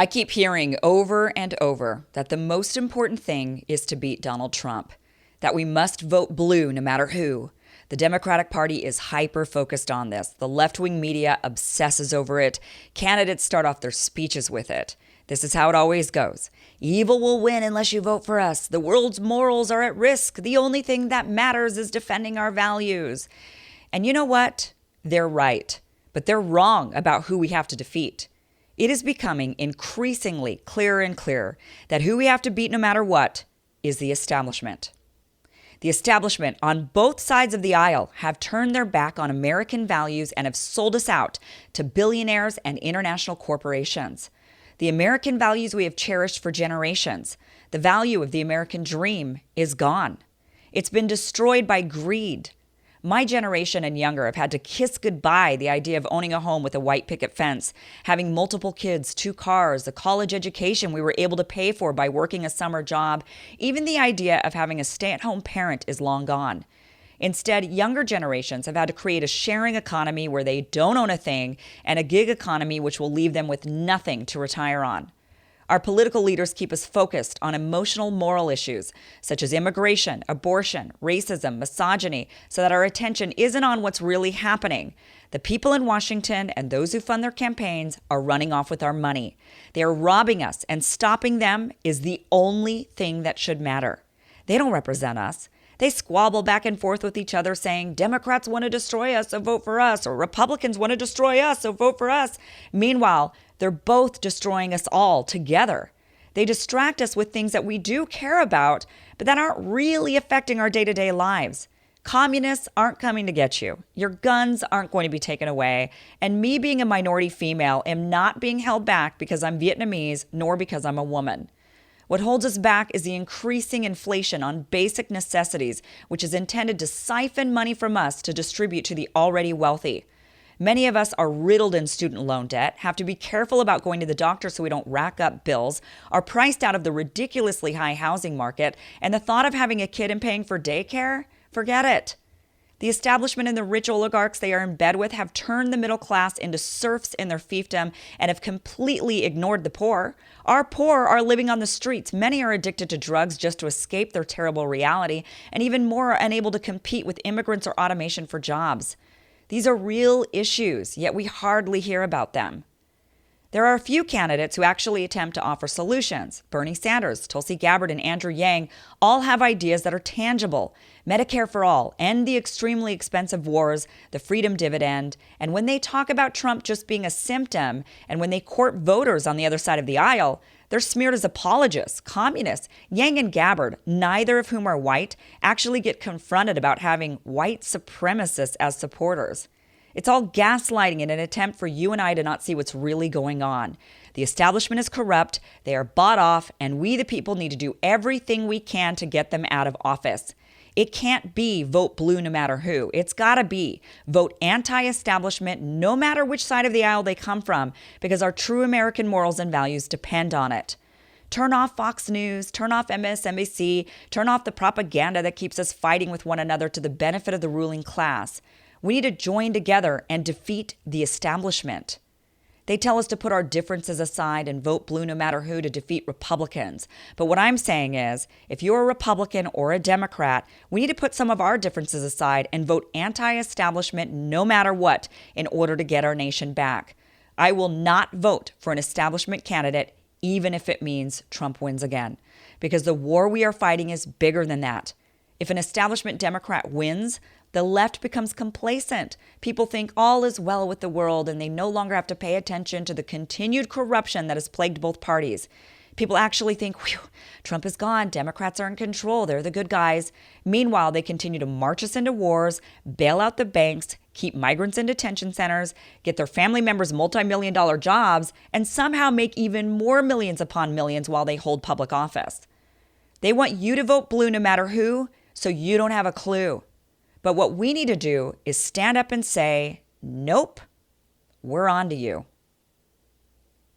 I keep hearing over and over that the most important thing is to beat Donald Trump, that we must vote blue no matter who. The Democratic Party is hyper-focused on this. The left-wing media obsesses over it. Candidates start off their speeches with it. This is how it always goes. Evil will win unless you vote for us. The world's morals are at risk. The only thing that matters is defending our values. And you know what? They're right. But they're wrong about who we have to defeat. It is becoming increasingly clearer and clearer that who we have to beat no matter what is the establishment. The establishment on both sides of the aisle have turned their back on American values and have sold us out to billionaires and international corporations. The American values we have cherished for generations, the value of the American dream, is gone. It's been destroyed by greed. My generation and younger have had to kiss goodbye the idea of owning a home with a white picket fence, having multiple kids, 2 cars, the college education we were able to pay for by working a summer job. Even the idea of having a stay-at-home parent is long gone. Instead, younger generations have had to create a sharing economy where they don't own a thing and a gig economy which will leave them with nothing to retire on. Our political leaders keep us focused on emotional, moral issues such as immigration, abortion, racism, misogyny, so that our attention isn't on what's really happening. The people in Washington and those who fund their campaigns are running off with our money. They are robbing us, and stopping them is the only thing that should matter. They don't represent us. They squabble back and forth with each other saying, Democrats want to destroy us, so vote for us, or Republicans want to destroy us, so vote for us. Meanwhile, they're both destroying us all together. They distract us with things that we do care about, but that aren't really affecting our day-to-day lives. Communists aren't coming to get you. Your guns aren't going to be taken away. And me being a minority female am not being held back because I'm Vietnamese, nor because I'm a woman. What holds us back is the increasing inflation on basic necessities, which is intended to siphon money from us to distribute to the already wealthy. Many of us are riddled in student loan debt, have to be careful about going to the doctor so we don't rack up bills, are priced out of the ridiculously high housing market, and the thought of having a kid and paying for daycare? Forget it. The establishment and the rich oligarchs they are in bed with have turned the middle class into serfs in their fiefdom and have completely ignored the poor. Our poor are living on the streets. Many are addicted to drugs just to escape their terrible reality, and even more are unable to compete with immigrants or automation for jobs. These are real issues, yet we hardly hear about them. There are a few candidates who actually attempt to offer solutions. Bernie Sanders, Tulsi Gabbard, and Andrew Yang all have ideas that are tangible. Medicare for all, end the extremely expensive wars, the freedom dividend. And when they talk about Trump just being a symptom, and when they court voters on the other side of the aisle, they're smeared as apologists, communists. Yang and Gabbard, neither of whom are white, actually get confronted about having white supremacists as supporters. It's all gaslighting in an attempt for you and I to not see what's really going on. The establishment is corrupt, they are bought off, and we the people need to do everything we can to get them out of office. It can't be vote blue no matter who. It's gotta be vote anti-establishment no matter which side of the aisle they come from, because our true American morals and values depend on it. Turn off Fox News, turn off MSNBC, turn off the propaganda that keeps us fighting with one another to the benefit of the ruling class. We need to join together and defeat the establishment. They tell us to put our differences aside and vote blue no matter who to defeat Republicans. But what I'm saying is, if you're a Republican or a Democrat, we need to put some of our differences aside and vote anti-establishment no matter what in order to get our nation back. I will not vote for an establishment candidate, even if it means Trump wins again, because the war we are fighting is bigger than that. If an establishment Democrat wins, the left becomes complacent. People think all is well with the world and they no longer have to pay attention to the continued corruption that has plagued both parties. People actually think, whew, Trump is gone, Democrats are in control, they're the good guys. Meanwhile, they continue to march us into wars, bail out the banks, keep migrants in detention centers, get their family members multi-million-dollar jobs, and somehow make even more millions upon millions while they hold public office. They want you to vote blue no matter who, so you don't have a clue. But what we need to do is stand up and say, nope, we're on to you.